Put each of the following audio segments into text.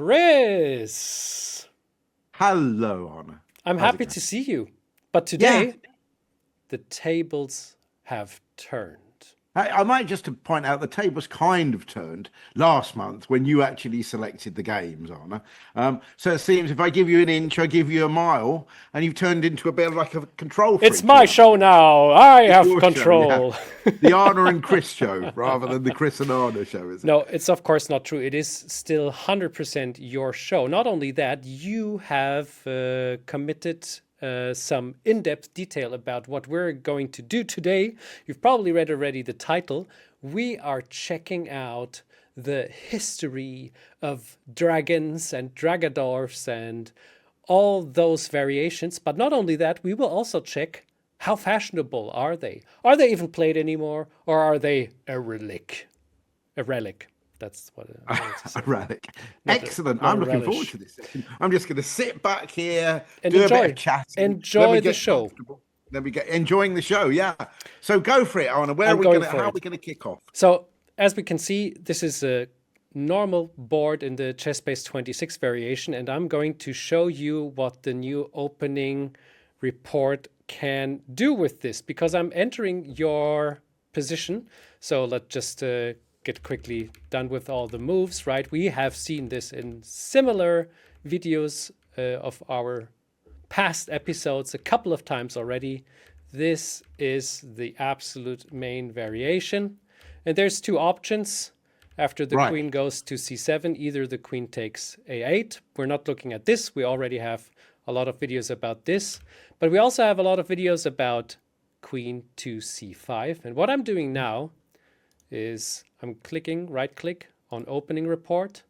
Chris. Hello, Arne. I'm happy to see you. But today, the tables have turned. I might just to point out the tables kind of turned last month when you actually selected the games, Arne. So it seems if I give you an inch, I give you a mile, and you've turned into a bit of like a control freak. It's my show now. I have control. Show, yeah. The Arne and Chris show rather than the Chris and Arne show, is it? No, it's of course not true. It is still 100% your show. Not only that, you have committed some in-depth detail about what we're going to do today. You've probably read already the title. We are checking out the history of dragons and Dragodorfs and all those variations. But not only that, we will also check how fashionable are they? Are they even played anymore? Or are they a relic? A relic. That's what a relic. Excellent. I'm looking forward to this session. I'm just going to sit back here, and do a bit of chatting. Enjoy the show. Then we get enjoying the show. Yeah. So go for it, Arne. How are we going to kick off? So as we can see, this is a normal board in the ChessBase 26 variation, and I'm going to show you what the new opening report can do with this because I'm entering your position. So let's just get quickly done with all the moves, right? We have seen this in similar videos of our past episodes a couple of times already. This is the absolute main variation. And there's two options. After the queen goes to c7, either the queen takes a8. We're not looking at this. We already have a lot of videos about this. But we also have a lot of videos about queen to c5. And what I'm doing now is I'm clicking, right-click on opening report.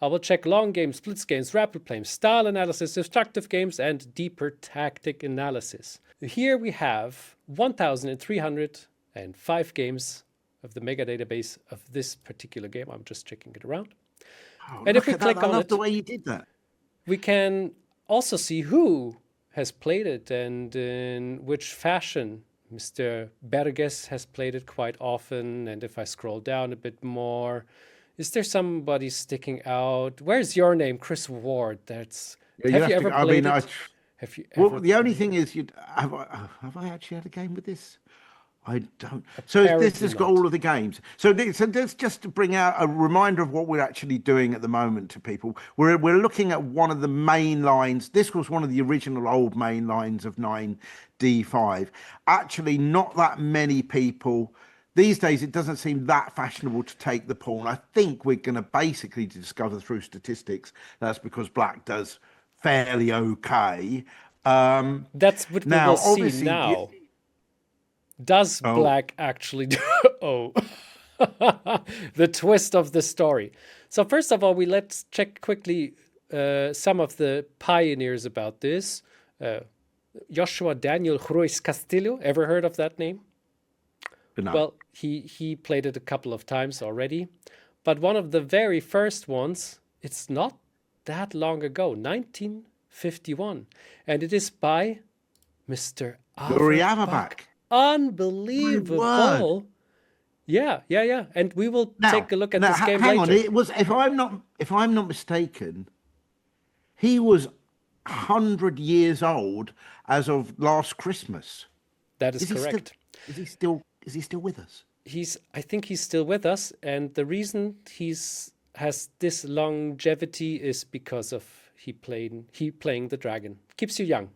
I will check long games, splits games, rapid games, style analysis, instructive games, and deeper tactic analysis. Here we have 1,305 games of the mega database of this particular game. I'm just checking it around. Oh, and if we click on it, the way you did that, we can also see who has played it and in which fashion. Mr. Berges has played it quite often, and if I scroll down a bit more, is there somebody sticking out? Where's your name, Chris Ward? That's have you ever played it? Have you ever? Well, the only thing is, have I actually had a game with this? I don't. So this has got all of the games. So let's just to bring out a reminder of what we're actually doing at the moment to people. We're looking at one of the main lines. This was one of the original old main lines of 9d5. Actually, not that many people. These days, it doesn't seem that fashionable to take the pawn. I think we're going to basically discover through statistics that's because black does fairly okay. That's what we will see now. Does black actually do? The twist of the story. So first of all, let's check quickly some of the pioneers about this. Joshua Daniel Ruiz Castillo. Ever heard of that name? No. Well, he played it a couple of times already. But one of the very first ones, it's not that long ago, 1951. And it is by Mr. Averbakh. Unbelievable. Yeah. And we will take a look at this game later. On. It was, if I'm not mistaken, he was 100 years old as of last Christmas. That is correct. Is he still with us? I think he's still with us, and the reason has this longevity is because of he playing the dragon. Keeps you young.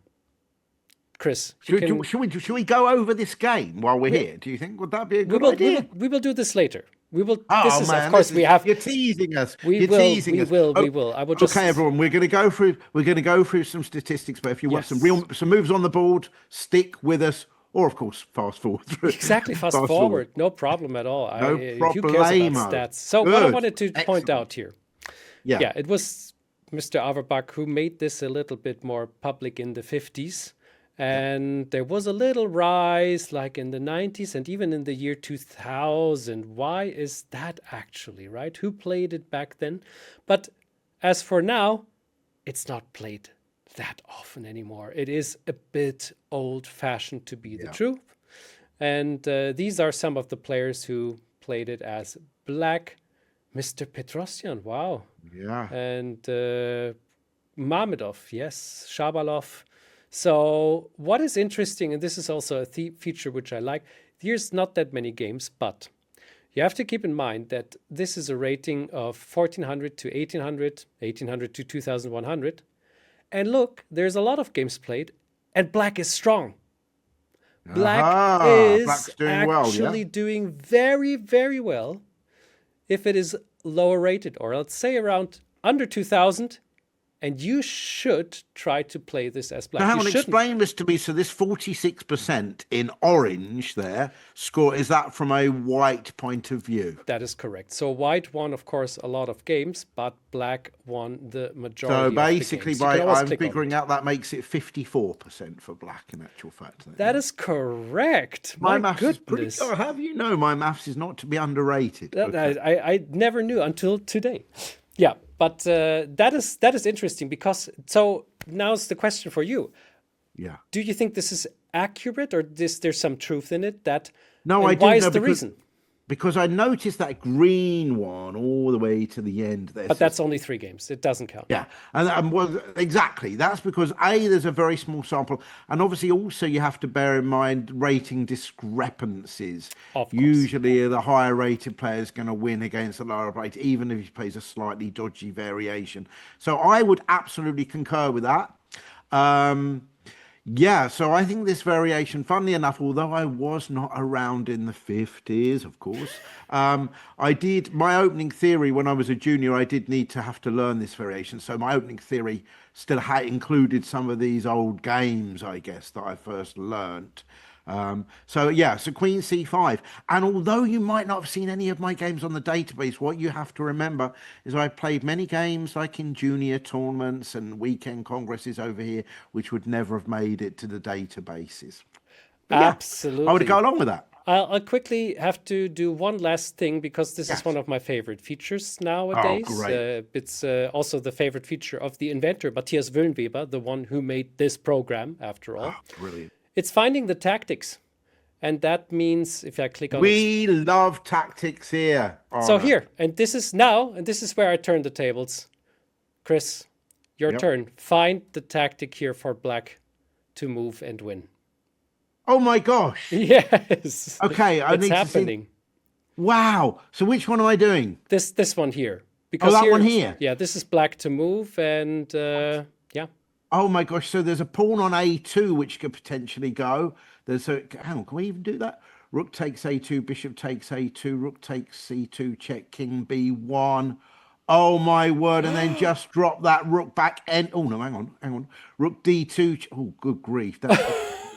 Chris, should we go over this game while we're here? Do you think would that be a good idea? We will do this later. We will. You're teasing us. We will. I will just. Okay, everyone. We're going to go through some statistics. But if you want some moves on the board, stick with us. Or of course, fast forward through. Exactly, fast forward. No problem at all. No Who cares about stats? So what I wanted to point out here. Yeah, it was Mr. Averbakh who made this a little bit more public in the 50s. And there was a little rise like in the 90s and even in the year 2000. Why is that actually, right? Who played it back then? But as for now, it's not played that often anymore. It is a bit old-fashioned to be the truth. And these are some of the players who played it as black Mr. Petrosyan, wow. Yeah. And Mamedov, yes, Shabalov. So what is interesting, and this is also a feature which I like, there's not that many games, but you have to keep in mind that this is a rating of 1400 to 1800, 1800 to 2100. And look, there's a lot of games played, and black is strong. Black is Black's doing actually doing very, very well if it is lower rated, or let's say around under 2000. And you should try to play this as black. Now, hang on, explain this to me. So this 46% in orange there, score, is that from a white point of view? That is correct. So white won, of course, a lot of games, but black won the majority So of the basically, games. I'm figuring out that makes it 54% for black in actual fact. That is correct. My maths is pretty good. How do you know my maths is not to be underrated? I never knew until today. Yeah, but that is interesting because, so now's the question for you. Yeah. Do you think this is accurate, or there's some truth in it? No, I do. Why is the reason? Because I noticed that green one all the way to the end there. But that's only 3 games. It doesn't count. Yeah, and well, exactly. That's because there's a very small sample, and obviously also you have to bear in mind rating discrepancies. Of course. Usually, the higher rated player is going to win against the lower rated, even if he plays a slightly dodgy variation. So I would absolutely concur with that. Yeah, so I think this variation, funnily enough, although I was not around in the 50s, of course, I did, my opening theory when I was a junior, I did need to have to learn this variation. So my opening theory still included some of these old games, I guess, that I first learnt. So Queen C5. And although you might not have seen any of my games on the database, what you have to remember is I played many games like in junior tournaments and weekend congresses over here, which would never have made it to the databases. Absolutely. I would go along with that. I'll quickly have to do one last thing because this is one of my favorite features nowadays. Oh, great. It's also the favorite feature of the inventor, Matthias Wöhnweber, the one who made this program, after all. Oh, brilliant. It's finding the tactics. And that means if I click on We love tactics here. Arne. So here, and this is where I turn the tables. Chris, your turn. Find the tactic here for black to move and win. Oh my gosh. Yes. Okay, it's happening. Wow. So which one am I doing? This one here. Because that one here? Yeah, this is black to move, and yeah. Oh my gosh, so there's a pawn on A2 which could potentially go. Hang on, can we even do that? Rook takes A2, bishop takes A2, rook takes C2, check, king B1. Oh my word, and then just drop that rook back. Oh no, hang on. Rook D2. Oh, good grief. That's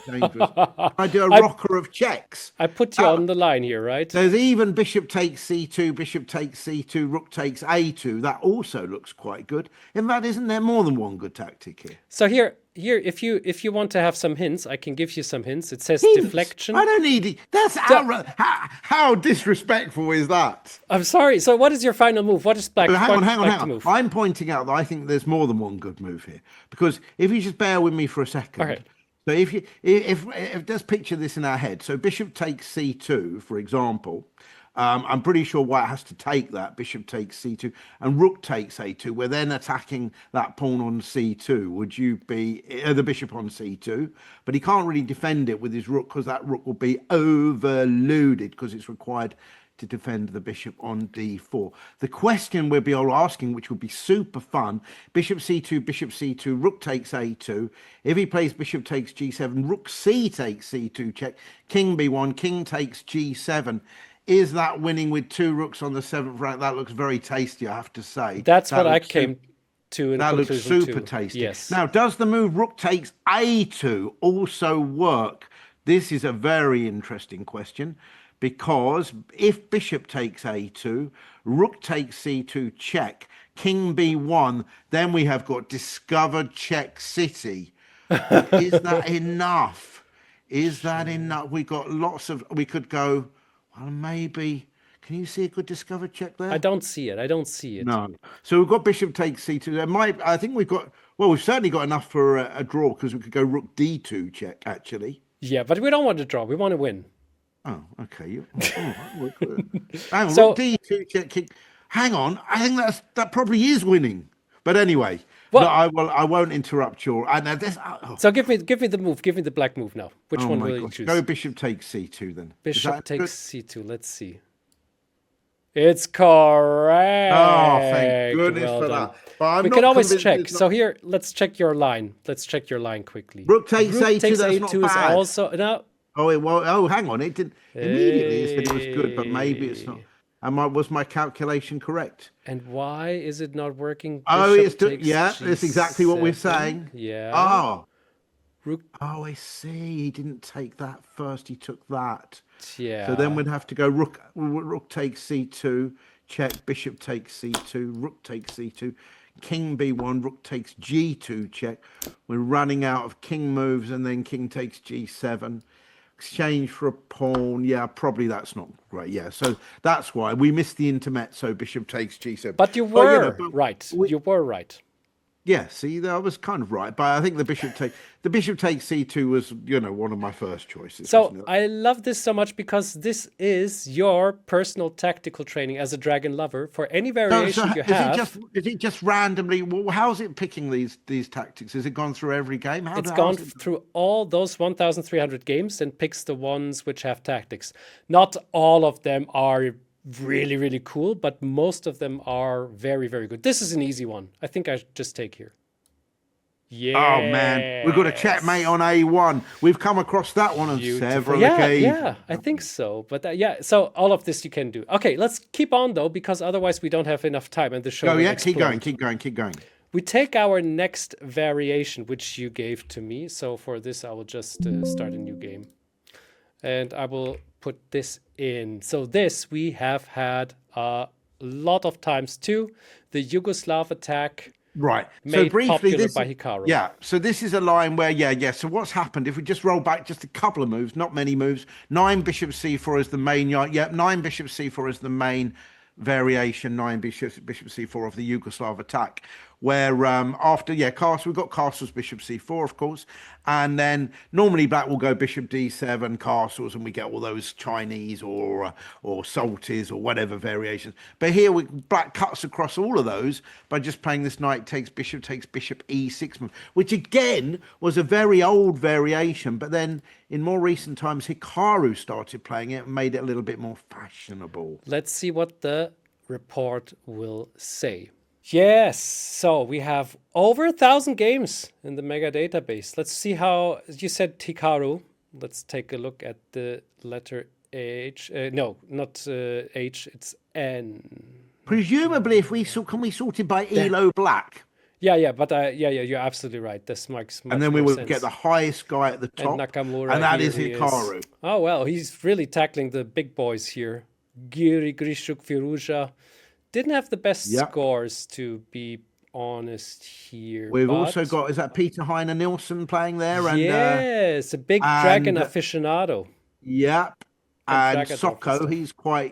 dangerous. I do a rocker of checks. I put you on the line here, right? There's even bishop takes C2, bishop takes C2, rook takes A2. That also looks quite good. In fact, isn't there more than one good tactic here? So here, if you want to have some hints, I can give you some hints. It says Hints? deflection. I don't need it. That's how disrespectful is that? I'm sorry. So what is your final move? What is black? Hang on. I'm pointing out that I think there's more than one good move here. Because if you just bear with me for a second. All right. So if just picture this in our head. So bishop takes C2, for example. I'm pretty sure white has to take that. Bishop takes C2 and rook takes A2. We're then attacking that pawn on C2. Would you be the bishop on C2? But he can't really defend it with his rook because that rook will be overloaded because it's required to defend the bishop on D4. The question we'll be all asking, which will be super fun, bishop C2, rook takes A2. If he plays bishop takes G7, rook C takes C2 check, king B1, king takes G7. Is that winning with 2 rooks on the 7th rank? That looks very tasty, I have to say. That's what I came to in that looks super too. tasty. Yes. Now, does the move rook takes A2 also work? This is a very interesting question. Because if bishop takes A2, rook takes C2 check, king B1, then we have got discovered check city. Is that enough? Is that enough? We got lots of, we could go, well, maybe, can you see a good discovered check there? I don't see it. No. So we've got bishop takes C2. I think we've certainly got enough for a draw because we could go rook D2 check, actually. Yeah, but we don't want to draw. We want to win. Oh, okay. Hang on, So, rook D2 check king. hang on. I think that probably is winning. But anyway, Well, no, I won't interrupt your. So give me the move. Give me the black move now. Which Oh one my will you gosh! choose? Go bishop takes c2 then. Is Bishop that takes good? c2. Let's see. It's correct. Oh, thank goodness Well for done. that. But I'm We can not always convinced check. it's not. So here, let's check your line. Let's check your line quickly. Rook takes Rook a2. takes That's not a2 is bad. also no. Oh, hang on. It did immediately. It said it was good, but maybe it's not. Hey. Was my calculation correct? And why is it not working? Oh, Bishop takes that's exactly what we're G7. saying. Yeah. Oh, Rook. I see. He didn't take that first. He took that. Yeah. So then we'd have to go rook takes c2, check, bishop takes c2, rook takes c2, king b1, rook takes g2, check. We're running out of king moves, and then king takes g7. Exchange for a pawn. Yeah, probably that's not great. Yeah, so that's why we missed the intermezzo. Bishop takes g7. But you were right. You were right. Yeah, see, I was kind of right, but I think the bishop takes c2 was, one of my first choices. So I love this so much because this is your personal tactical training as a dragon lover for any variation you have. Is it just randomly? How is it picking these tactics? Has it gone through every game? It's gone through all those 1,300 games and picks the ones which have tactics. Not all of them are really, really cool, but most of them are very, very good. This is an easy one. I think I should just take here. Yeah. Oh man, we've got a checkmate on a1. We've come across that one on several occasions. Yeah, I think so. But so all of this you can do. Okay, let's keep on though, because otherwise we don't have enough time and the show. Oh yeah, keep going. We take our next variation, which you gave to me. So for this, I will just start a new game, and I will put this in. So this we have had a lot of times too. The Yugoslav attack. Right. Made so briefly, popular by Hikaru. Yeah. So this is a line where, So what's happened? If we just roll back just a couple of moves, not many moves. 9 bishop c4 is the main. Yeah. 9 bishop c4 is the main variation. 9 bishop c4 of the Yugoslav attack. Where after castle, we've got castles, bishop c4, of course, and then normally black will go bishop d7, castles, and we get all those Chinese or salties or whatever variations. But here black cuts across all of those by just playing this knight takes bishop e6 move, which again was a very old variation. But then in more recent times, Hikaru started playing it and made it a little bit more fashionable. Let's see what the report will say. Yes, so we have over 1,000 games in the mega database. Let's see how you said Hikaru. Let's take a look at the letter H. No, not H. It's N. Presumably, if we can we sort it by Elo Black. Yeah, but you're absolutely right. This makes and then we will sense. get the highest guy at the top, and Nakamura, and that is Hikaru. Oh well, he's really tackling the big boys here. Giri, Grishuk, Firuja. Didn't have the best scores, to be honest here. We've also got, is that Peter Heine Nilsson playing there? And, yes, a big Dragon aficionado. Yep. And Socko,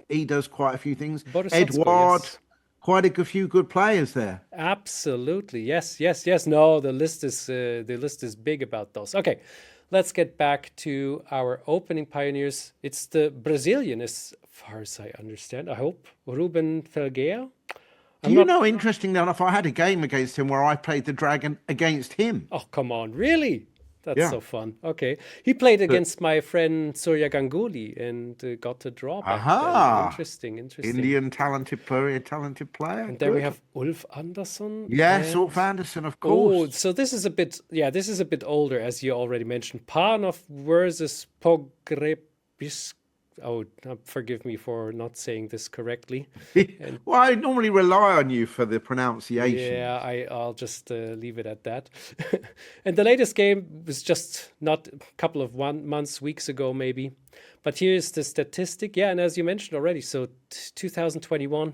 he does quite a few things. Edward, quite a few good players there. Absolutely. Yes. No, the list is big about those. Okay. Let's get back to our opening pioneers. It's the Brazilian, as far as I understand, I hope, Ruben Felgueira. Interestingly enough, I had a game against him where I played the dragon against him. Oh, come on, really? That's so fun. Okay. He played against my friend Surya Ganguly and got a draw back then. Interesting. Indian talented player. And then we have Ulf Andersson. Yes, Ulf Andersson, of course. Oh, so this is a bit older, as you already mentioned. Panov versus Pogrebis. Oh, forgive me for not saying this correctly. Well, I normally rely on you for the pronunciation. Yeah, I'll just leave it at that. And the latest game was just not a couple of weeks ago, maybe. But here's the statistic. Yeah, and as you mentioned already, so 2021,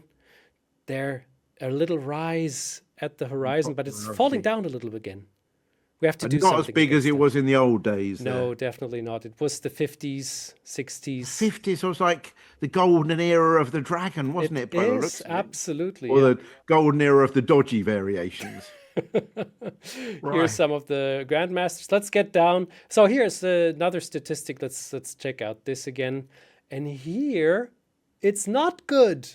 there a little rise at the horizon, but it's falling down a little again. We have to do something. Not as big as it was in the old days. No, definitely not. It was the 50s, 60s. 50s was like the golden era of the dragon, wasn't it? It is, absolutely. Or the golden era of the dodgy variations. Here's some of the grandmasters. Let's get down. So here's another statistic. Let's check out this again. And here, it's not good.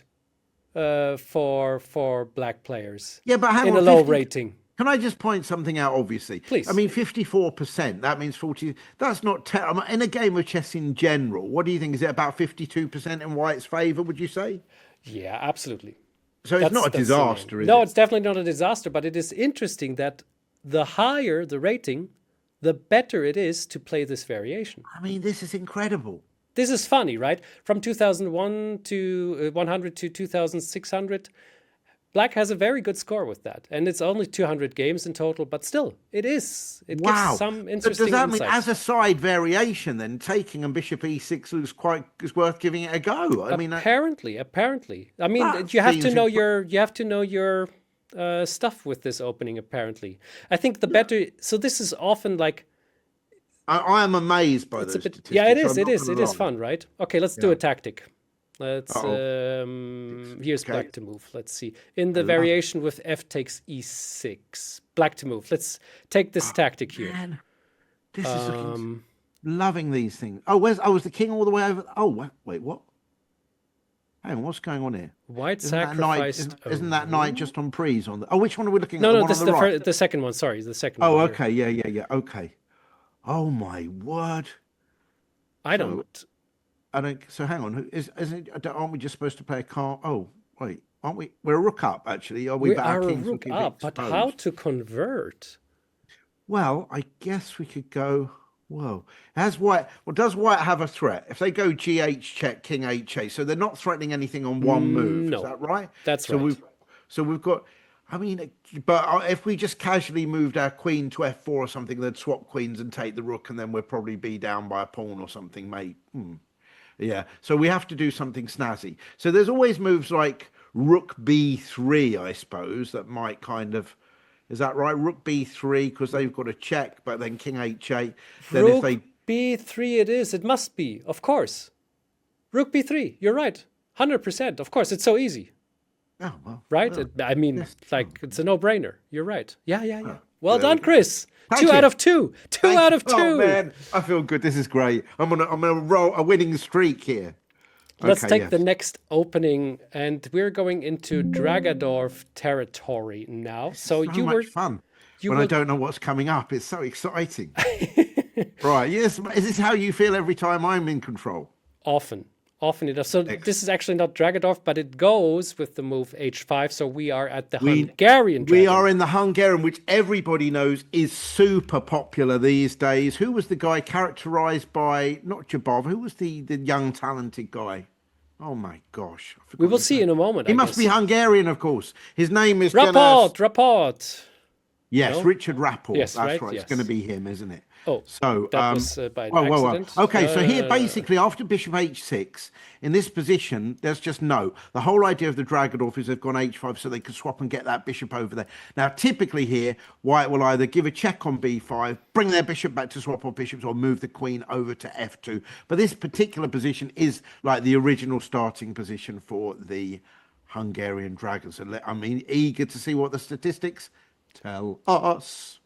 for black players. Yeah, but hang in on, a low 50 rating. Can I just point something out? Obviously, Please. I mean, 54%. That means 40. That's not in a game of chess in general. What do you think? Is it about 52% in white's favor? Would you say? Yeah, absolutely. So it's not a disaster, is it? No, it's definitely not a disaster. But it is interesting that the higher the rating, the better it is to play this variation. I mean, this is incredible. This is funny, right? From 2001 to 100 to 2600. Black has a very good score with that, and it's only 200 games in total, but still, it gives some interesting Does that insights. mean, as a side variation, then taking on bishop e6 is worth giving it a go? I mean, apparently, I mean, you have to know your stuff with this opening. Apparently, I think the better. So this is often like. I am amazed by those statistics. Yeah, it is. It is fun, right? Okay, let's do a tactic. Let's here's black to move. Let's see. In the variation with f takes e6, black to move. Let's take this tactic here. Man, this is looking, loving these things. Oh, was the king all the way over? Oh, wait, what? Hang on, what's going on here? White sacrificed. Isn't that knight just on prise on the? Oh, which one are we looking at? No, this is the second one. Sorry, the second one. Oh, okay, yeah. Okay. Oh my word! I don't. So hang on. Aren't we just supposed to play a card? Oh wait, aren't we? We're a rook up actually. Are we? We are a rook up, but how to convert? Well, I guess we could go. Whoa, has white? Well, does white have a threat if they go GH check king H8? So they're not threatening anything on one move. No, is that right? That's right. We've got. I mean, but if we just casually moved our queen to f4 or something, they'd swap queens and take the rook, and then we'd probably be down by a pawn or something, mate. Yeah, so we have to do something snazzy. So there's always moves like rook b3, I suppose, that might kind of, is that right? Rook b3, because they've got a check, but then king h8. Then rook b3 it is. It must be, of course. Rook b3, you're right. 100%, of course, it's so easy. Oh, well. Right? Well, I mean, like, it's a no-brainer. You're right. Yeah. Oh, well done, Chris. Thank 2 you. out of 2. 2 out of 2. Oh man, I feel good. This is great. I'm on a roll, a winning streak here. Let's take the next opening, and we're going into Dragodorf territory now. So you much fun. I don't know what's coming up. It's so exciting. Right. Yes. Is this how you feel every time I'm in control? Often enough. So this is actually not Dragodorf, but it goes with the move h5. So we are at the Hungarian Dragon. We are in the Hungarian, which everybody knows is super popular these days. Who was the guy characterized by, not Jabov, who was the young talented guy? Oh my gosh. We will see in a moment. He must be Hungarian, of course. His name is Rapport. Yes, Richard Rapport. Yes, that's right. It's going to be him, isn't it? Oh, so that was by accident. Okay, so here basically after bishop h6, in this position, there's just no. The whole idea of the Dragodorf is they've gone h5 so they can swap and get that bishop over there. Now, typically here, white will either give a check on b5, bring their bishop back to swap off bishops, or move the queen over to f2. But this particular position is like the original starting position for the Hungarian Dragon. So I'm eager to see what the statistics tell us.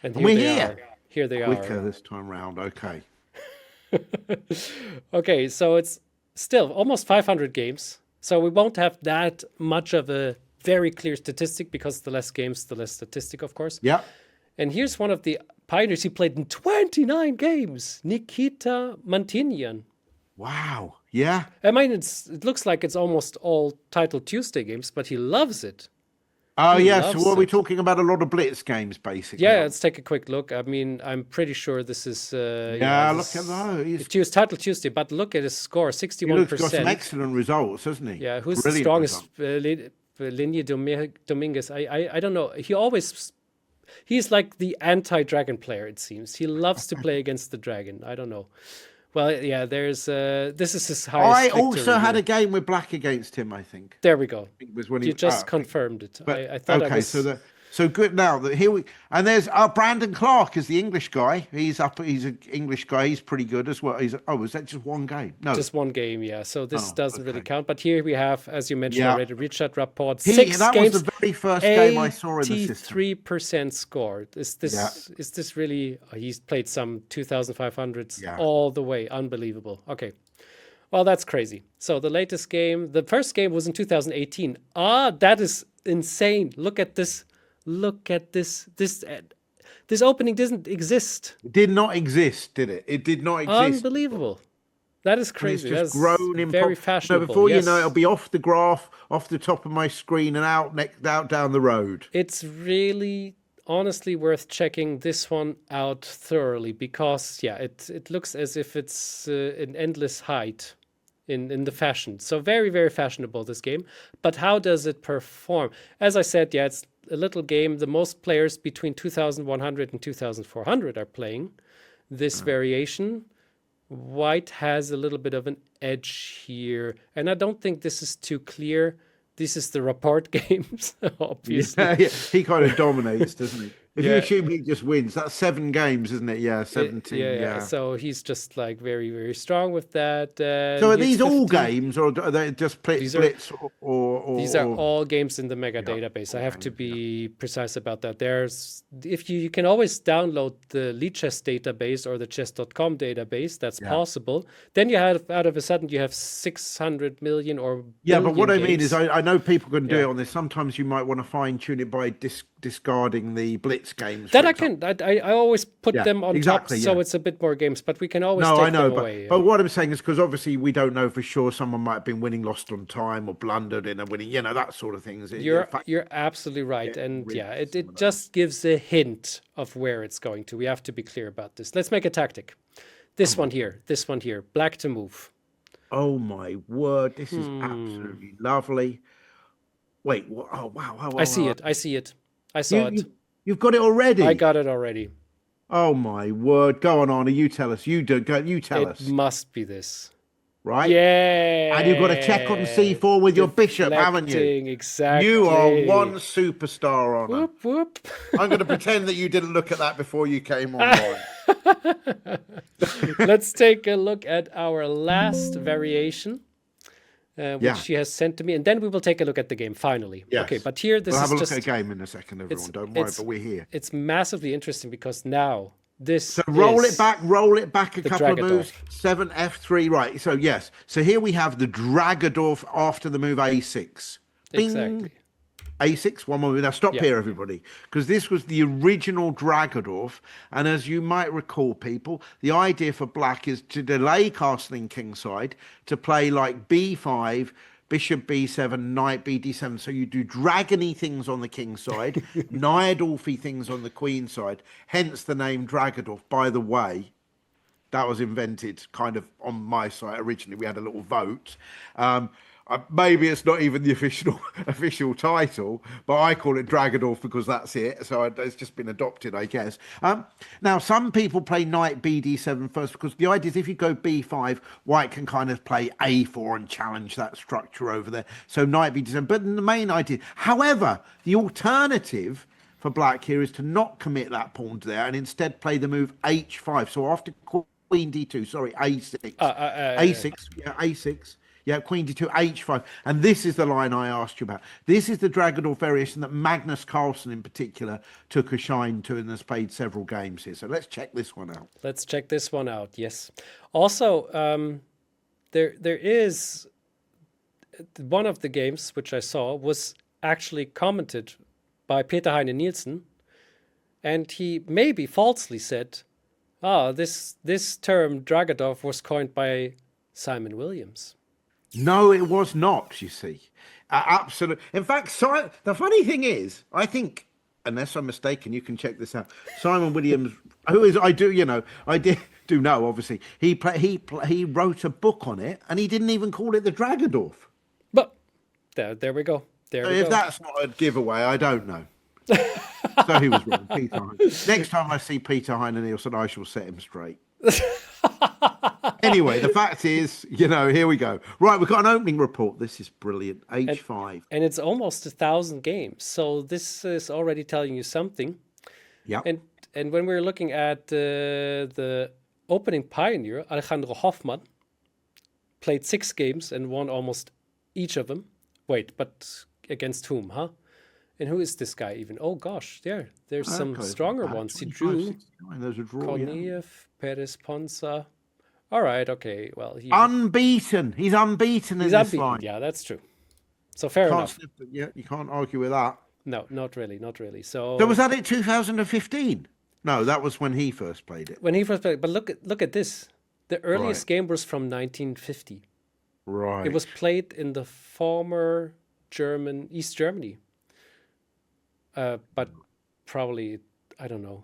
And we're here. Here they Quicker are. this time round. Okay. Okay, so it's still almost 500 games. So we won't have that much of a very clear statistic because the less games, the less statistic, of course. Yeah. And here's one of the pioneers. He played in 29 games. Nikita Mantynian. Wow. Yeah. I mean, it looks like it's almost all Title Tuesday games, but he loves it. Oh, yeah. So what are we talking about? A lot of blitz games, basically. Yeah, let's take a quick look. I mean, I'm pretty sure this is... look at those. It's Title Tuesday, but look at his score, 61%. He's got some excellent results, hasn't he? Yeah, who's Brilliant the strongest? Linie Dominguez. I don't know. He's like the anti-dragon player, it seems. He loves to play against the dragon. I don't know. Well, yeah, this is his highest I also had a game with black against him, I think. There we go. It was when you just confirmed it. But, I thought okay, so good now that here and there's Brandon Clark is the English guy. He's an English guy. He's pretty good as well. Was that just one game? No, just one game. Yeah. So this doesn't really count. But here we have, as you mentioned already, Richard Rapport. That games, was the very first game I saw in the system. 83% score. Is this really? He's played some 2,500s all the way. Unbelievable. Okay. Well, that's crazy. So the latest game, the first game was in 2018. Ah, that is insane. Look at this. Look at this. This opening doesn't exist. It did not exist, did it? It did not exist. Unbelievable. That is And crazy. it's just That's grown in very fashionable. before yes. you know, it'll be off the graph, off the top of my screen, and out down the road. It's really honestly worth checking this one out thoroughly because yeah, it looks as if it's an endless height in the fashion. So very, very fashionable, this game. But how does it perform? As I said, yeah, it's a little game. The most players between 2100 and 2400 are playing this variation. White has a little bit of an edge here. And I don't think this is too clear. This is the report games, obviously. Yeah, he kind of dominates, doesn't he? If you Yeah. assume he just wins, that's 7 games, isn't it? Yeah, 17. Yeah. So he's just like very, very strong with that. So are these all games, or are they just These are- blitz, or These are all games in the mega Yeah, database. I all have to games, be precise about that. There's if you can always download the lead chess database or the chess.com database. That's possible. Then you have out of a sudden you have 600 million or Yeah, but what I billion mean is, games. I know people can do Yeah. it on this. Sometimes you might want to fine tune it by discarding the blitz games. That for I example. can. I always put Yeah, them on exactly, top, so yeah. it's a bit more games. But we can always No, take I know, them away. but what I'm saying is because obviously we don't know for sure. Someone might have been winning, lost on time, or blundered in a winning, that sort of things. You're absolutely right, get and rid yeah, of it some of just gives a hint of where it's going to. We have to be clear about this. Let's make a tactic. This one here, black to move. Oh my word, this is absolutely lovely. Wait, what? Oh wow, wow, I see wow. it. I see it. I saw it. You've got it already. I got it already. Oh my word, go on, Arne. You tell us. You do. Go. You tell It us. must be this. Right. Yeah. And you've got to check on C4 with your bishop, haven't you? Deflecting, exactly. You are one superstar, Arne. Whoop, whoop. I'm going to pretend that you didn't look at that before you came online. Let's take a look at our last variation, which Yeah. she has sent to me, and then we will take a look at the game finally. Yes. Okay, but here this We'll have is a look just at a game in a second, everyone. Don't worry, but we're here. it's massively interesting because now this So roll is it back a couple of Dragodorf. moves. 7 F3, right. So yes. So here we have the Dragodorf after the move A6. Bing. exactly. A6, one more. Now stop here, everybody, because this was the original Dragodorf. And as you might recall, people, the idea for black is to delay castling kingside, to play like B5, bishop B7, knight BD7. So you do dragony things on the king side, Najdorfy things on the queen side, hence the name Dragodorf. By the way, that was invented kind of on my site originally. We had a little vote. Maybe it's not even the official title, but I call it Dragodorf because that's it. So it's just been adopted, I guess. Now, some people play knight BD7 first because the idea is if you go B5, white can kind of play A4 and challenge that structure over there. So knight BD7, but the main idea. However, the alternative for black here is to not commit that pawn there and instead play the move H5. So after queen D2, sorry, A6. A6, yeah, A6. Yeah, queen D2, H5. And this is the line I asked you about. This is the Dragodorf variation that Magnus Carlsen in particular took a shine to and has played several games here. So let's check this one out. Let's check this one out. Yes. Also, there is one of the games which I saw was actually commented by Peter Heine Nielsen, and he maybe falsely said, this term Dragodorf was coined by Simon Williams. No, it was not, you see. Absolutely. In fact, the funny thing is, I think, unless I'm mistaken, you can check this out. Simon Williams, who is, I do know, obviously. He wrote a book on it and he didn't even call it the Dragodorf. But there we go. If that's not a giveaway, I don't know. So he was wrong, Peter Heine. Next time I see Peter Heine Nielsen, I shall set him straight. Anyway, the fact is, here we go. Right, we've got an opening report. This is brilliant. H5. And it's almost 1,000 games. So this is already telling you something. Yeah. And when we're looking at the opening pioneer, Alejandro Hoffman, played 6 games and won almost each of them. Wait, but against whom, huh? And who is this guy even? Oh gosh, there's some stronger ones. He drew There's a draw, Korneev, Perez Ponsa, All right. Okay. Well, Unbeaten. He's unbeaten in this unbeaten. line. Yeah, that's true. So fair enough. Yeah, you can't argue with that. No, not really. Not really. So was that it 2015? No, that was when he first played it. When he first played, but look at this. The earliest Right. game was from 1950. Right. It was played in the former East Germany. But probably, I don't know.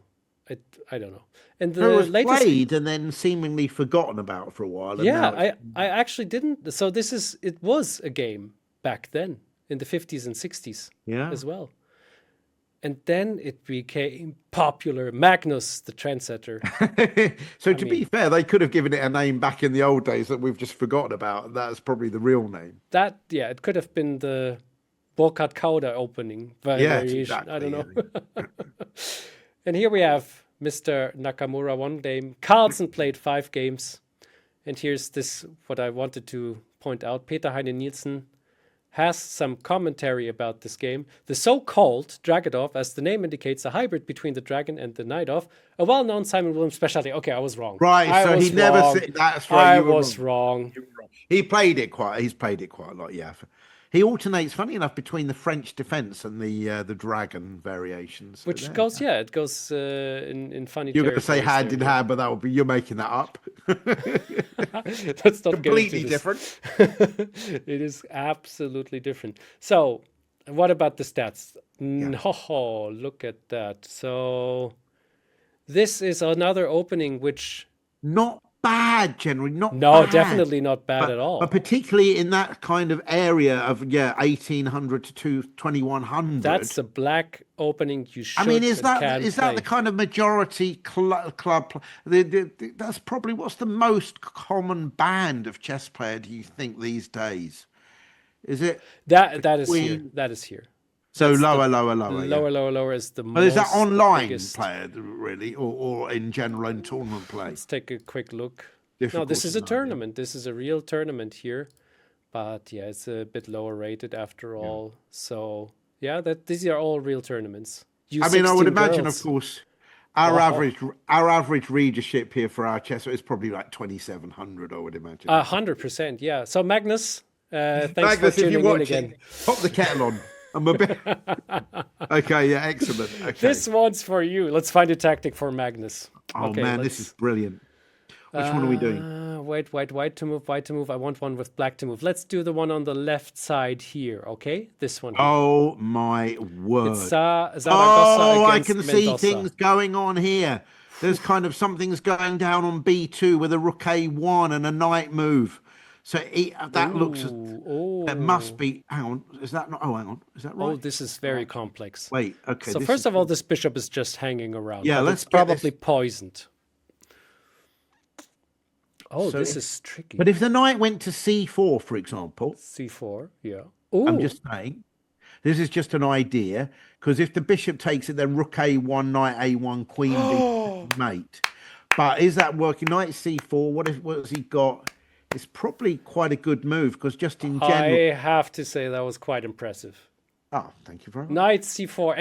I don't know. And So the it was latest, played and then seemingly forgotten about for a while. And yeah, now it's- I actually didn't. So it was a game back then in the 50s and 60s yeah. as well. And then it became popular. Magnus, the trendsetter. So to be fair, they could have given it a name back in the old days that we've just forgotten about. That's probably the real name. Yeah, it could have been the Burkhard Kauder opening Yes, variation. exactly. I don't know. And here we have Mr. Nakamura one game. Carlsen played 5 games. And here's what I wanted to point out. Peter Heine Nielsen has some commentary about this game. The so-called Dragodorf, as the name indicates, a hybrid between the Dragon and the Najdorf, a well-known Simon Williams specialty. Okay, I was wrong. Right, so he never said that's right. I was wrong. He's played it quite a lot, yeah. He alternates, funny enough, between the French defense and the Dragon variations. Which goes, yeah, it goes in funny. You're going to say hand in hand, but you're making that up. That's not completely different. It is absolutely different. So, what about the stats? Oh, look at that. So, this is another opening which not bad, generally. Not no, bad, definitely not bad at all. But particularly in that kind of area of 1800 to 2100. That's a black opening. You should. I mean, is that play. the kind of majority club? That's probably what's the most common band of chess player do you think these days? Is it that is here? That is here. So That's lower is the most. But is that online biggest player really, or in general in tournament play? Let's take a quick look. Difficult No, this is a to know, tournament. This is a real tournament here, but yeah, it's a bit lower rated after all. So yeah, these are all real tournaments. I mean, I would imagine, girls. of course, our average readership here for our chess is probably like 2,700. I would imagine. 100%, yeah. So Magnus, thanks Magnus, for tuning if you're in watching, again. pop the kettle on. I'm a bit. Okay, yeah, excellent. Okay. This one's for you. Let's find a tactic for Magnus. Oh okay, man, this is brilliant. Which one are we doing? Wait, white to move, white to move. I want one with black to move. Let's do the one on the left side here, okay? This one. Here. Oh my word! It's Zaragoza I against can see Mendoza. things going on here. There's kind of something's going down on B2 with a rook A1 and a knight move. So that looks. It must be. Hang on. Is that not? Oh, hang on. Is that right? Oh, this is very complex. Wait. Okay. So first of all, this bishop is just hanging around. Yeah, it's probably poisoned. Oh, So this is tricky. But if the knight went to C4, for example, C4, yeah. Ooh. I'm just saying, this is just an idea, because if the bishop takes it, then rook A1, knight A1, queen B, mate. But is that working? Knight C4, what has he got? It's probably quite a good move, because just in general... I have to say that was quite impressive. Oh, thank you very much. Knight C4,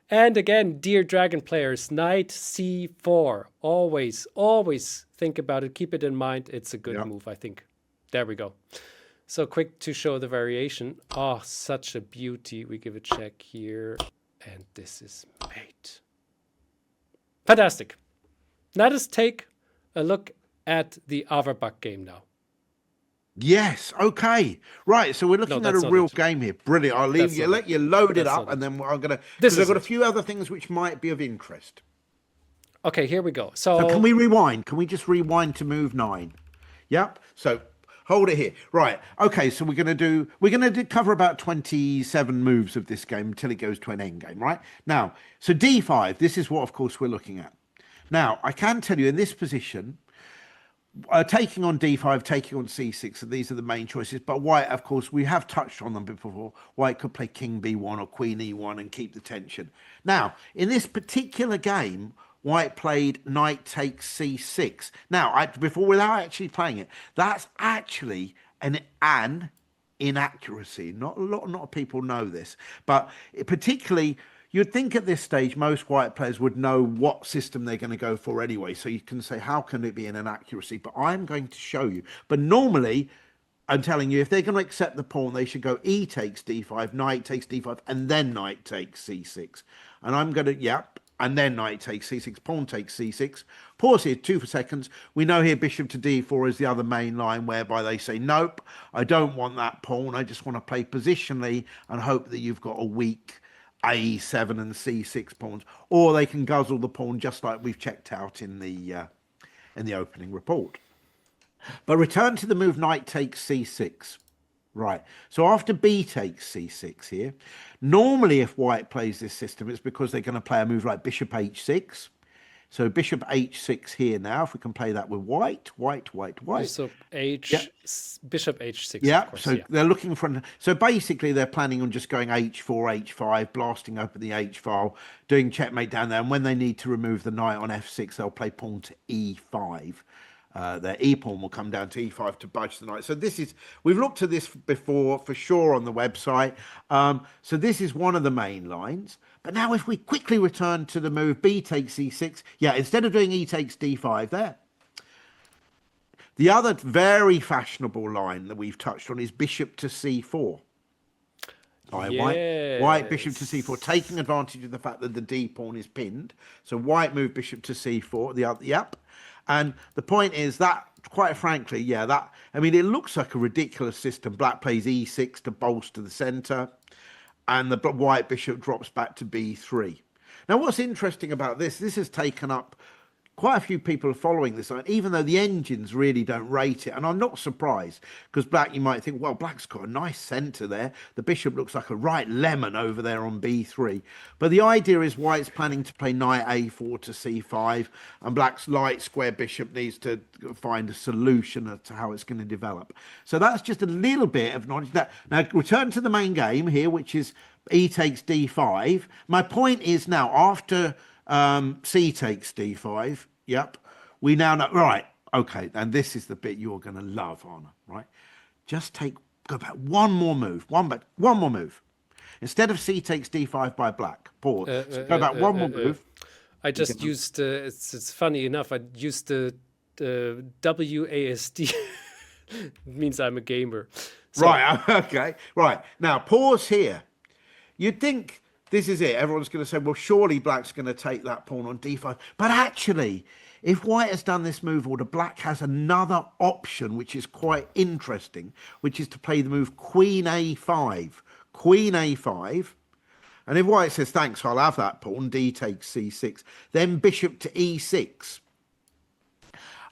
and again, dear Dragon players, Knight C4. Always think about it. Keep it in mind. It's a good move, I think. There we go. So quick to show the variation. Oh, such a beauty. We give a check here. And this is mate. Fantastic. Let us take a look at the Averbakh game now. Yes. Okay. Right. So we're looking at a real game here. Brilliant. I'll let you load it up, and then I'm gonna. Because I've got a few other things which might be of interest. Okay. Here we go. So can we rewind? Can we just rewind to move 9? Yep. So hold it here. Right. Okay. So we're gonna cover about 27 moves of this game until it goes to an endgame. Right. Now. So D5. This is what, of course, we're looking at. Now I can tell you in this position. Taking on D5, taking on C6, so these are the main choices. But white, of course, we have touched on them before. White could play King B1 or Queen E1 and keep the tension. Now, in this particular game, white played Knight takes C6. Now, without actually playing it, that's actually an inaccuracy. Not a lot of people know this, but particularly you'd think at this stage most white players would know what system they're going to go for anyway. So you can say, how can it be an inaccuracy? But I'm going to show you. But normally, I'm telling you, if they're going to accept the pawn, they should go e takes d5, knight takes d5, and then knight takes c6. And I'm going to, yep, and then knight takes c6, pawn takes c6. Pause here, 2 seconds. We know here bishop to d4 is the other main line, whereby they say, nope, I don't want that pawn. I just want to play positionally and hope that you've got a weak a7 and c6 pawns, or they can guzzle the pawn just like we've checked out in the opening report. But return to the move knight takes c6. Right. So after b takes c6 here, normally if white plays this system, it's because they're going to play a move like bishop h6. So bishop h6 here now, if we can play that with white. So bishop h6. Yeah, Course, so they're looking for... So basically they're planning on just going h4, h5, blasting open the h file, doing checkmate down there. And when they need to remove the knight on f6, they'll play pawn to e5. Their e pawn will come down to e5 to budge the knight. So this is, we've looked at this before for sure on the website. So this is one of the main lines. But now if we quickly return to the move b takes e6, yeah, instead of doing e takes d5 there. The other very fashionable line that we've touched on is bishop to c4. White bishop to c4, taking advantage of the fact that the d pawn is pinned. So white move bishop to c4, the other, yep. And the point is that, quite frankly, yeah, that, I mean, it looks like a ridiculous system. Black plays e6 to bolster the center, and the white bishop drops back to b3. Now, what's interesting about this has taken up quite a few people are following this line, even though the engines really don't rate it. And I'm not surprised, because black, you might think, well, black's got a nice center there. The bishop looks like a right lemon over there on b3. But the idea is white's planning to play knight a4 to c5, and black's light square bishop needs to find a solution as to how it's going to develop. So that's just a little bit of knowledge. Now, return to the main game here, which is e takes d5. My point is now, after c takes d5, yep, we now know, right, okay, and this is the bit you're going to love, Arne, right? Just go back one more move. Instead of c takes d5 by black, pause. So go back one more move. I just used, it's funny enough, I used the WASD. It means I'm a gamer. So, right, okay, right. Now, pause here. You'd think this is it. Everyone's going to say, well, surely black's going to take that pawn on d5. But actually, if white has done this move order, black has another option, which is quite interesting, which is to play the move queen a5. Queen a5. And if white says, thanks, I'll have that pawn, d takes c6, then bishop to e6.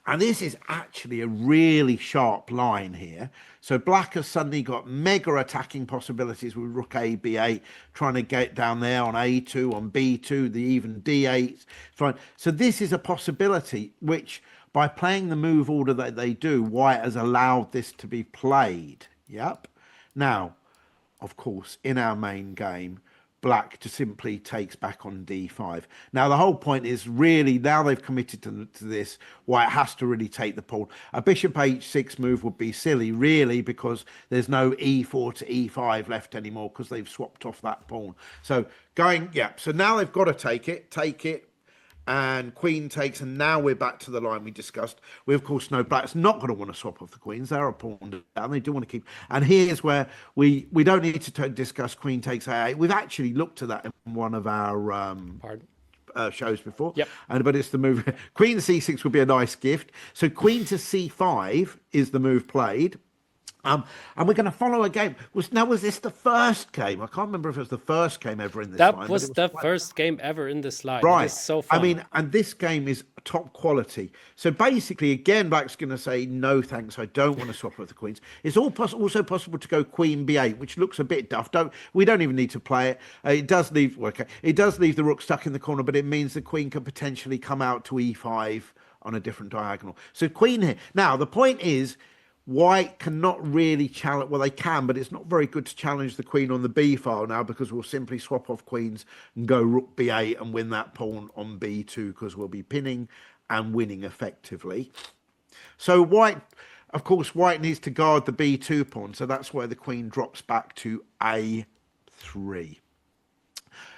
And this is actually a really sharp line here. So black has suddenly got mega attacking possibilities with rook a, b8, trying to get down there on a2, on b2, the even d8. Fine. So this is a possibility which, by playing the move order that they do, white has allowed this to be played. Yep. Now, of course, in our main game, black just simply takes back on d5. Now, the whole point is really, now they've committed to this, white has to really take the pawn. A bishop h6 move would be silly, really, because there's no e4 to e5 left anymore, because they've swapped off that pawn. So so now they've got to take it, and queen takes, and now we're back to the line we discussed. We, of course, know black's not going to want to swap off the queens. They're a pawn down. They do want to keep. And here's where we don't need to discuss queen takes a8. We've actually looked at that in one of our shows before. Yep. But it's the move. Queen c6 would be a nice gift. So queen to c5 is the move played. And we're going to follow a game. Was this the first game? I can't remember if it was the first game ever in this line. That was the first game ever in this line. Right. It is so fun. I mean, and this game is top quality. So basically, again, black's going to say, no, thanks, I don't want to swap with the queens. It's also possible to go queen b8, which looks a bit duff. We don't even need to play it. It does leave the rook stuck in the corner, but it means the queen can potentially come out to e5 on a different diagonal. So queen here. Now, the point is, white cannot really challenge, well, they can, but it's not very good to challenge the queen on the b file now, because we'll simply swap off queens and go rook b8 and win that pawn on b2, because we'll be pinning and winning effectively. So white, of course, white needs to guard the b2 pawn, so that's where the queen drops back to a3.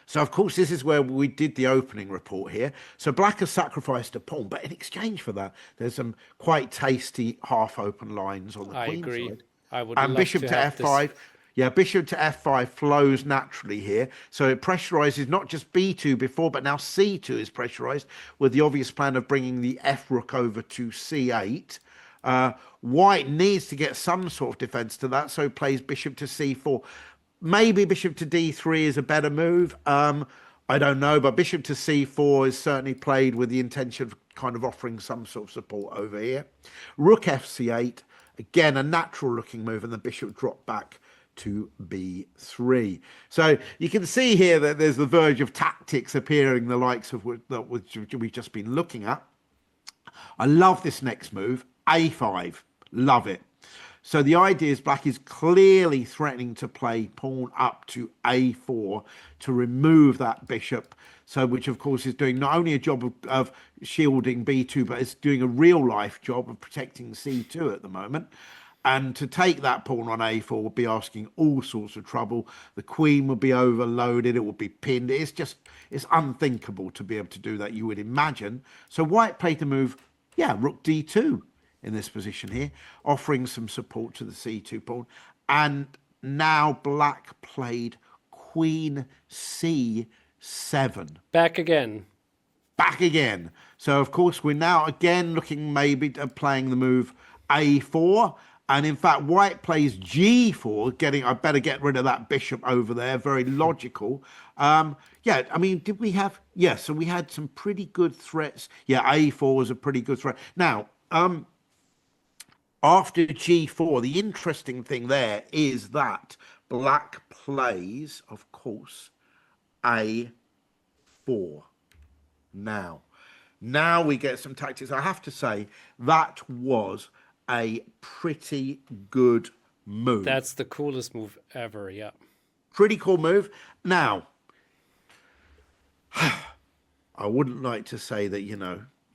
So, of course, this is where we did the opening report here. So black has sacrificed a pawn, but in exchange for that, there's some quite tasty half-open lines on the I queen agree. side. I would And love bishop to to have this. f5. Yeah, bishop to f5 flows naturally here. So it pressurizes not just b2 before, but now c2 is pressurized with the obvious plan of bringing the f rook over to c8. White needs to get some sort of defense to that, so plays bishop to c4. Maybe bishop to d3 is a better move. I don't know, but bishop to c4 is certainly played with the intention of kind of offering some sort of support over here. Rook fc8, again, a natural looking move, and the bishop dropped back to b3. So you can see here that there's the verge of tactics appearing, the likes of which we've just been looking at. I love this next move, a5. Love it. So the idea is black is clearly threatening to play pawn up to a4 to remove that bishop. So which, of course, is doing not only a job of shielding b2, but it's doing a real life job of protecting c2 at the moment. And to take that pawn on a4 would be asking all sorts of trouble. The queen would be overloaded. It would be pinned. It's unthinkable to be able to do that, you would imagine. So white played the move, yeah, rook d2 in this position here, offering some support to the c2 pawn. And now black played queen c7. Back again. Back again. So, of course, we're now again looking maybe at playing the move a4. And in fact, white plays g4, I better get rid of that bishop over there. Very logical. Yeah, I mean, did we have... Yeah, so we had some pretty good threats. Yeah, a4 was a pretty good threat. Now, after g4, the interesting thing there is that black plays, of course, a4. Now we get some tactics. I have to say, that was a pretty good move. That's the coolest move ever, yeah. Pretty cool move. Now, I wouldn't like to say that,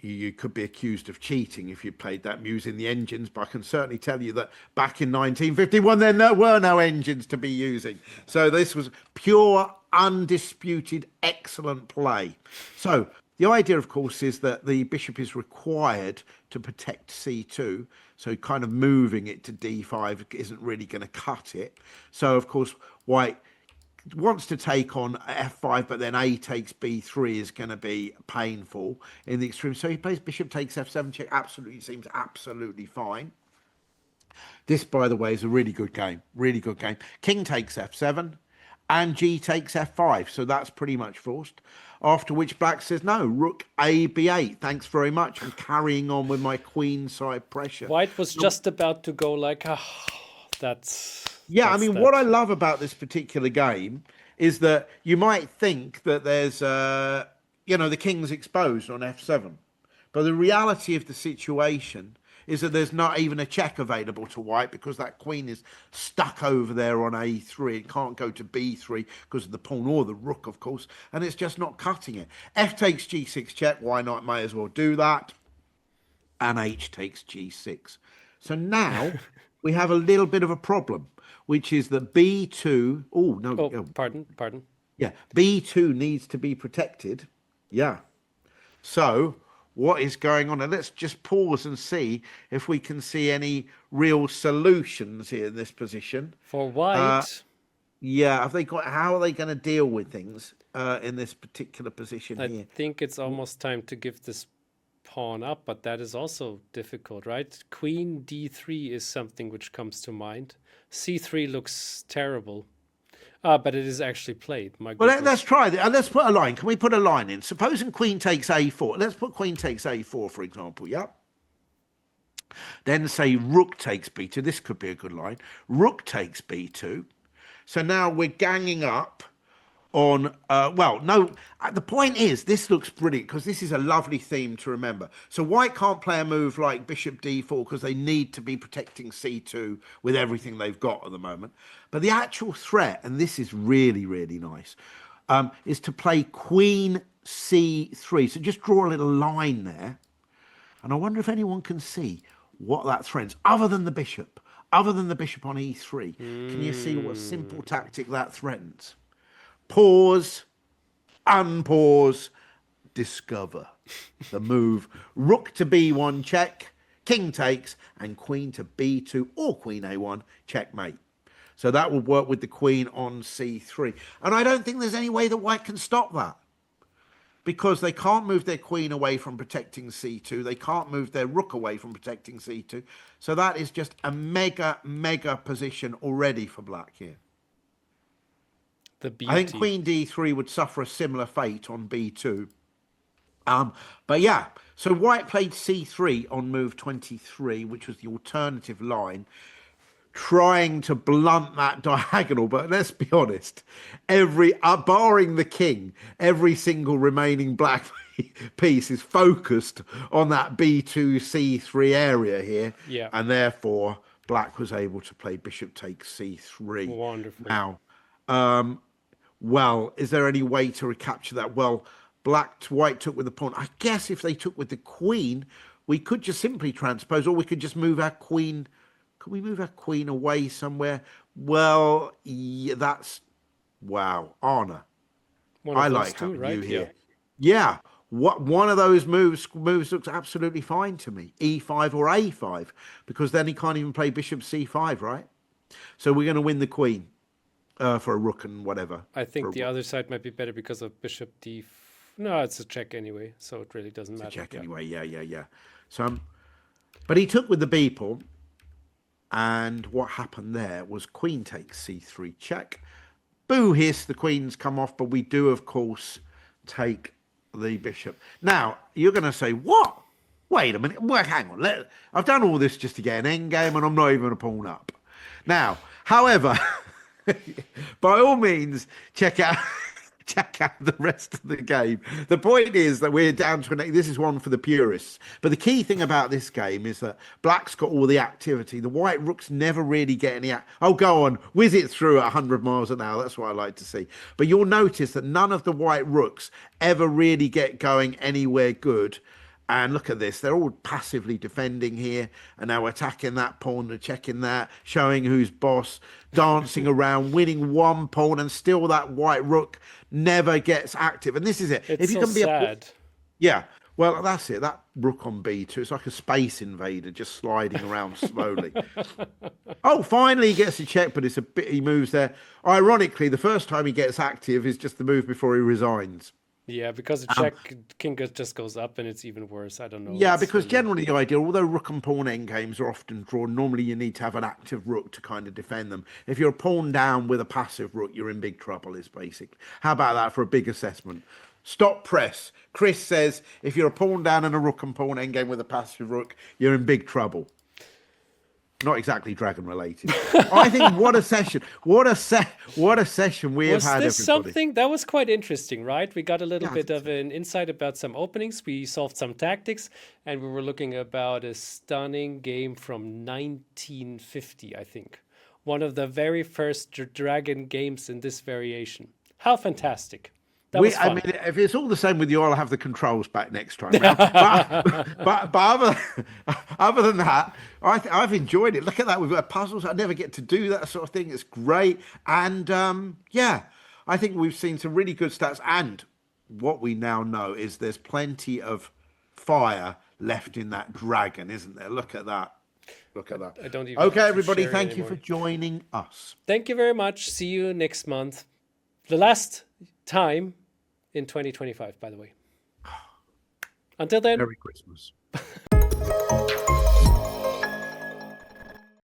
you could be accused of cheating if you played that move in the engines, but I can certainly tell you that back in 1951, there were no engines to be using. So this was pure, undisputed, excellent play. So the idea, of course, is that the bishop is required to protect c2. So kind of moving it to d5 isn't really going to cut it. So, of course, white wants to take on f5, but then a takes b3 is going to be painful in the extreme. So he plays bishop takes f7 check. Absolutely seems absolutely fine. This, by the way, is a really good game. Really good game. King takes f7 and g takes f5. So that's pretty much forced. After which black says, no, rook a b8. Thanks very much. I'm carrying on with my queenside pressure. White was just about to go like, that's... Yeah, I mean, what I love about this particular game is that you might think that there's, the king's exposed on f7. But the reality of the situation is that there's not even a check available to white because that queen is stuck over there on a3. It can't go to b3 because of the pawn or the rook, of course, and it's just not cutting it. F takes g6 check. Why not? May as well do that. And h takes g6. So now we have a little bit of a problem, which is that b2... Oh, no. Oh, pardon. Yeah, b2 needs to be protected. Yeah. So what is going on? And let's just pause and see if we can see any real solutions here in this position. For white... yeah, how are they going to deal with things in this particular position here? I think it's almost time to give this pawn up, but that is also difficult, right? Queen d3 is something which comes to mind. c3 looks terrible. But it is actually played. My goodness. Well, let's try that. Let's put a line. Can we put a line in? Supposing queen takes a4. Let's put queen takes a4, for example. Yeah. Then say rook takes b2. This could be a good line. Rook takes b2. So now we're ganging up on, the point is this looks brilliant because this is a lovely theme to remember. So white can't play a move like bishop d4 because they need to be protecting c2 with everything they've got at the moment. But the actual threat, and this is really, really nice, is to play queen c3. So just draw a little line there. And I wonder if anyone can see what that threatens, other than the bishop on e3. Can you see what simple tactic that threatens? Pause, unpause, discover. The move, rook to b1 check, king takes, and queen to b2 or queen a1 checkmate. So that will work with the queen on c3. And I don't think there's any way that white can stop that, because they can't move their queen away from protecting c2. They can't move their rook away from protecting c2. So that is just a mega position already for black here. The beauty. I think queen d3 would suffer a similar fate on b2. But yeah, so white played c3 on move 23, which was the alternative line, trying to blunt that diagonal. But let's be honest, barring the king, every single remaining black piece is focused on that b2 c3 area here. Yeah. And therefore black was able to play bishop takes c3. Wonderful. Now, well, is there any way to recapture that? Well, white took with the pawn. I guess if they took with the queen, we could just simply transpose, or we could just move our queen. Could we move our queen away somewhere? Well, yeah, that's, wow, Arne. I like having you here. Yeah, one of those moves looks absolutely fine to me. E5 or A5, because then he can't even play bishop C5, right? So we're going to win the queen for a rook and whatever. I think the other side might be better because of bishop D. No, it's a check anyway, so it really doesn't matter. It's a check anyway, yeah. So, but he took with the b pawn, and what happened there was queen takes c3 check. Boo hiss, the queen's come off, but we do, of course, take the bishop. Now, you're going to say, what? Wait a minute. Well, hang on. I've done all this just to get an endgame, and I'm not even a pawn up. Now, however, by all means, check out the rest of the game. The point is that we're down to this is one for the purists. But the key thing about this game is that black's got all the activity. The white rooks never really get any. Oh, go on, whiz it through at 100 miles an hour. That's what I like to see. But you'll notice that none of the white rooks ever really get going anywhere good. And look at this, they're all passively defending here, and now attacking that pawn, and checking that, showing who's boss, dancing around, winning one pawn, and still that white rook never gets active. And this is it. It's if you so can be sad. Yeah, well, that's it. That rook on b2, it's like a space invader just sliding around slowly. Oh, finally he gets a check, but it's a bit, he moves there. Ironically, the first time he gets active is just the move before he resigns. Yeah, because the check king just goes up and it's even worse. I don't know. Yeah, because generally the idea, although rook and pawn endgames are often drawn, normally you need to have an active rook to kind of defend them. If you're a pawn down with a passive rook, you're in big trouble, is basic. How about that for a big assessment? Stop press. Chris says, if you're a pawn down and a rook and pawn endgame with a passive rook, you're in big trouble. Not exactly dragon related. I think what a session. What a session we have had. Was this something that was quite interesting, right? We got a little bit of an insight about some openings. We solved some tactics, and we were looking about a stunning game from 1950, I think. One of the very first dragon games in this variation. How fantastic. I mean, if it's all the same with you, I'll have the controls back next time. but other than that, I've enjoyed it. Look at that. We've got puzzles. I never get to do that sort of thing. It's great. And yeah, I think we've seen some really good stats. And what we now know is there's plenty of fire left in that dragon, isn't there? Look at that. Look at that. I don't even okay, everybody, thank you for joining us. Thank you very much. See you next month. The last time in 2025, by the way. Until then. Merry Christmas.